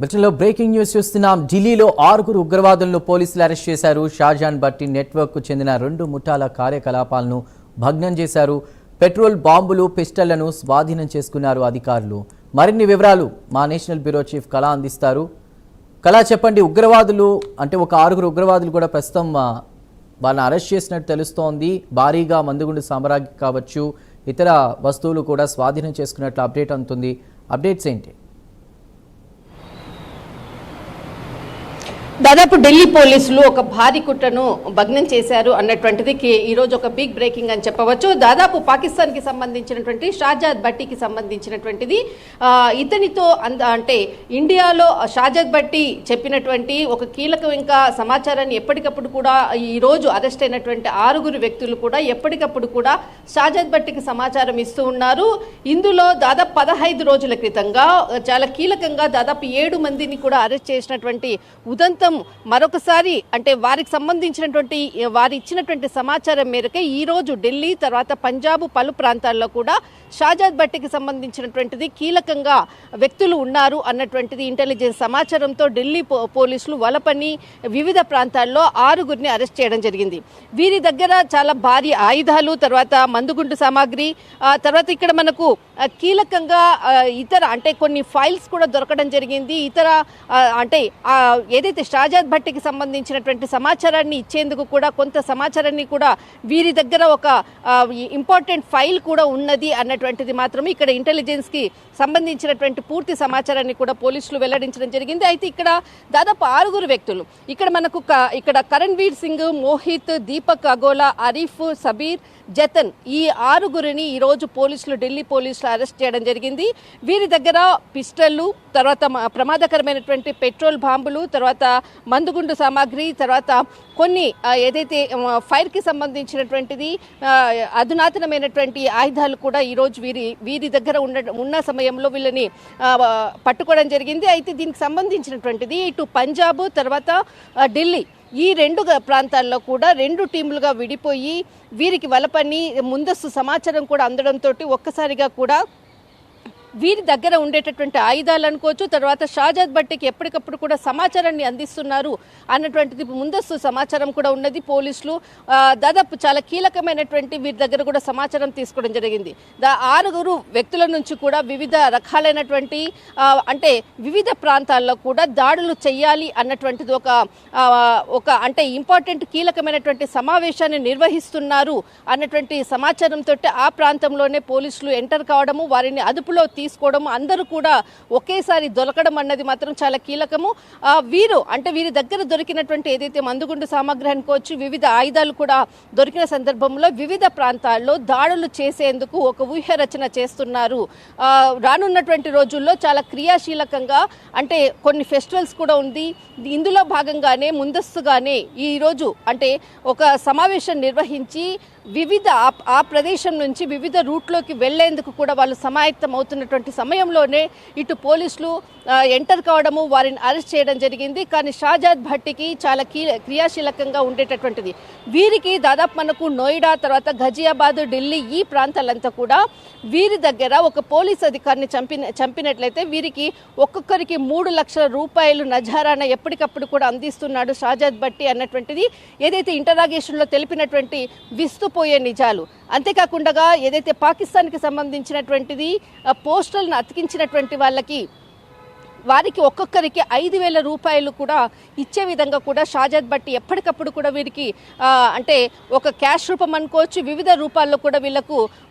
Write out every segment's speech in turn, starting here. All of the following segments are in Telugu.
బ్రిటన్లో బ్రేకింగ్ న్యూస్ చూస్తున్నాం. ఢిల్లీలో 6 ఉగ్రవాదులను పోలీసులు అరెస్ట్ చేశారు. షాజాన్ బట్టి నెట్వర్క్కు చెందిన 2 ముఠాల కార్యకలాపాలను భగ్నం చేశారు. పెట్రోల్ బాంబులు, పిస్టళ్లను స్వాధీనం చేసుకున్నారు అధికారులు. మరిన్ని వివరాలు మా నేషనల్ బ్యూరో చీఫ్ కళా అందిస్తారు. కళా, చెప్పండి. ఉగ్రవాదులు అంటే ఒక 6 ఉగ్రవాదులు కూడా ప్రస్తుతం వాళ్ళని అరెస్ట్ చేసినట్టు తెలుస్తోంది. భారీగా మందుగుండు సామ్రాజ్యం కావచ్చు, ఇతర వస్తువులు కూడా స్వాధీనం చేసుకున్నట్లు అప్డేట్ అందుతుంది. అప్డేట్స్ ఏంటి? దాదాపు ఢిల్లీ పోలీసులు ఒక భారీ కుట్రను భగ్నం చేశారు అన్నటువంటిది ఈ రోజు ఒక బిగ్ బ్రేకింగ్ అని చెప్పవచ్చు. దాదాపు పాకిస్తాన్ కి సంబంధించినటువంటి షాజాద్ భట్టీకి సంబంధించినటువంటిది. ఇతనితో అంటే ఇండియాలో షాజాద్ భట్టి చెప్పినటువంటి ఒక కీలక ఇంకా సమాచారాన్ని ఎప్పటికప్పుడు కూడా ఈ రోజు అరెస్ట్ అయినటువంటి 6 వ్యక్తులు కూడా ఎప్పటికప్పుడు కూడా షాజాద్ భట్టికి సమాచారం ఇస్తూ ఉన్నారు. ఇందులో దాదాపు 15 రోజుల క్రితంగా చాలా కీలకంగా దాదాపు 7 మందిని కూడా అరెస్ట్ చేసినటువంటి ఉదంతం మరొకసారి అంటే వారికి సంబంధించినటువంటి వారు ఇచ్చినటువంటి సమాచారం మేరకే ఈ రోజు ఢిల్లీ తర్వాత పంజాబ్ పలు ప్రాంతాల్లో కూడా షాజాద్ భట్టికి సంబంధించినటువంటిది కీలకంగా వ్యక్తులు ఉన్నారు అన్నటువంటిది ఇంటెలిజెన్స్ సమాచారంతో ఢిల్లీ పోలీసులు వలపని వివిధ ప్రాంతాల్లో 6 అరెస్ట్ చేయడం జరిగింది. వీరి దగ్గర చాలా భారీ ఆయుధాలు, తర్వాత మందుగుండు సామాగ్రి, తర్వాత ఇక్కడ మనకు కీలకంగా ఇతర అంటే కొన్ని ఫైల్స్ కూడా దొరకడం జరిగింది. ఇతర అంటే ఏదైతే షాజాద్ భట్టికి సంబంధించినటువంటి సమాచారాన్ని ఇచ్చేందుకు కూడా కొంత సమాచారాన్ని కూడా వీరి దగ్గర ఒక ఇంపార్టెంట్ ఫైల్ కూడా ఉన్నది అన్నటువంటిది మాత్రమే ఇక్కడ ఇంటెలిజెన్స్ కి సంబంధించినటువంటి పూర్తి సమాచారాన్ని కూడా పోలీసులు వెల్లడించడం జరిగింది. అయితే ఇక్కడ దాదాపు 6 వ్యక్తులు ఇక్కడ మనకు ఇక్కడ కరణ్వీర్ సింగ్, మోహిత్, దీపక్ అగోలా, అరీఫ్, సబీర్, జతన్ ఈ 6 ఈ రోజు పోలీసులు ఢిల్లీ పోలీసులు అరెస్ట్ చేయడం జరిగింది. వీరి దగ్గర పిస్టళ్లు, తర్వాత ప్రమాదకరమైనటువంటి పెట్రోల్ బాంబులు, తర్వాత మందుగుండు సామాగ్రి, తర్వాత కొన్ని ఏదైతే ఫైర్ కి సంబంధించినటువంటిది అధునాతనమైనటువంటి ఆయుధాలు కూడా ఈరోజు వీరి దగ్గర ఉన్న సమయంలో వీళ్ళని పట్టుకోవడం జరిగింది. అయితే దీనికి సంబంధించినటువంటిది ఇటు పంజాబ్ తర్వాత ఢిల్లీ ఈ 2 ప్రాంతాల్లో కూడా 2 టీములుగా విడిపోయి వీరికి వలపని ముందస్తు సమాచారం కూడా అందడంతో ఒక్కసారిగా కూడా వీరి దగ్గర ఉండేటటువంటి ఆయుధాలు అనుకోవచ్చు, తర్వాత షాజాద్ భట్టికి ఎప్పటికప్పుడు కూడా సమాచారాన్ని అందిస్తున్నారు అన్నటువంటిది ముందస్తు సమాచారం కూడా ఉన్నది. పోలీసులు దాదాపు చాలా కీలకమైనటువంటి వీరి దగ్గర కూడా సమాచారం తీసుకోవడం జరిగింది. 6 వ్యక్తుల నుంచి కూడా వివిధ రకాలైనటువంటి అంటే వివిధ ప్రాంతాల్లో కూడా దాడులు చేయాలి అన్నటువంటిది ఒక అంటే ఇంపార్టెంట్ కీలకమైనటువంటి సమావేశాన్ని నిర్వహిస్తున్నారు అన్నటువంటి సమాచారంతో ఆ ప్రాంతంలోనే పోలీసులు ఎంటర్ కావడము, వారిని అదుపులో తీసుకోవడం, అందరూ కూడా ఒకేసారి దొరకడం అన్నది మాత్రం చాలా కీలకము. వీరి దగ్గర దొరికినటువంటి ఏదైతే మందుగుండు సామాగ్రి అనుకోవచ్చు, వివిధ ఆయుధాలు కూడా దొరికిన సందర్భంలో వివిధ ప్రాంతాల్లో దాడులు చేసేందుకు ఒక వ్యూహ రచన చేస్తున్నారు. రానున్నటువంటి రోజుల్లో చాలా క్రియాశీలకంగా అంటే కొన్ని ఫెస్టివల్స్ కూడా ఉంది. ఇందులో భాగంగానే ముందస్తుగానే ఈ రోజు అంటే ఒక సమావేశం నిర్వహించి వివిధ ఆ ప్రదేశం నుంచి వివిధ రూట్లోకి వెళ్లేందుకు కూడా వాళ్ళు సమాయత్తం అవుతున్నటువంటి సమయంలోనే ఇటు పోలీసులు ఎంటర్ కావడము, వారిని అరెస్ట్ చేయడం జరిగింది. కానీ షాజాద్ భట్టికి చాలా క్రియాశీలకంగా ఉండేటటువంటిది. వీరికి దాదాపు మనకు నోయిడా, తర్వాత ఘజియాబాద్, ఢిల్లీ ఈ ప్రాంతాలంతా కూడా వీరి దగ్గర ఒక పోలీస్ అధికారిని చంపినట్లయితే వీరికి ఒక్కొక్కరికి 3 లక్షల రూపాయలు నజారాన ఎప్పటికప్పుడు కూడా అందిస్తున్నాడు షాజాద్ భట్టి అన్నటువంటిది ఏదైతే ఇంటరాగేషన్లో తెలిపినటువంటి విస్తుపోయే నిజాలు. అంతేకాకుండా ఏదైతే పాకిస్తాన్కి సంబంధించినటువంటిది పోస్టర్లను అతికించినటువంటి వారికి ఒక్కొక్కరికి 5,000 రూపాయలు కూడా ఇచ్చే విధంగా కూడా షాజాద్ భట్టి ఎప్పటికప్పుడు కూడా వీరికి అంటే ఒక క్యాష్ రూపం అనుకోవచ్చు, వివిధ రూపాల్లో కూడా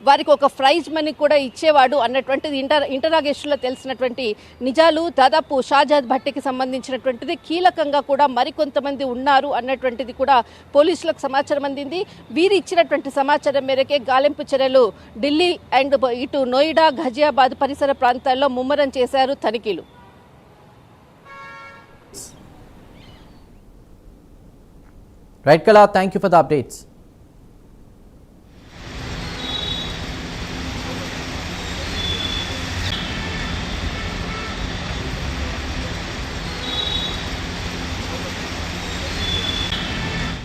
వారికి ఒక ప్రైజ్ మనీ కూడా ఇచ్చేవాడు అన్నటువంటిది ఇంటరాగేషన్లో తెలిసినటువంటి నిజాలు. దాదాపు షాజాద్ భట్టికి సంబంధించినటువంటిది కీలకంగా కూడా మరికొంతమంది ఉన్నారు అన్నటువంటిది కూడా పోలీసులకు సమాచారం అందింది. వీరు ఇచ్చినటువంటి సమాచారం మేరకే గాలింపు చర్యలు ఢిల్లీ అండ్ ఇటు నోయిడా, ఘజియాబాద్ పరిసర ప్రాంతాల్లో ముమ్మరం చేశారు తనిఖీలు. Right, Kala, thank you for the updates.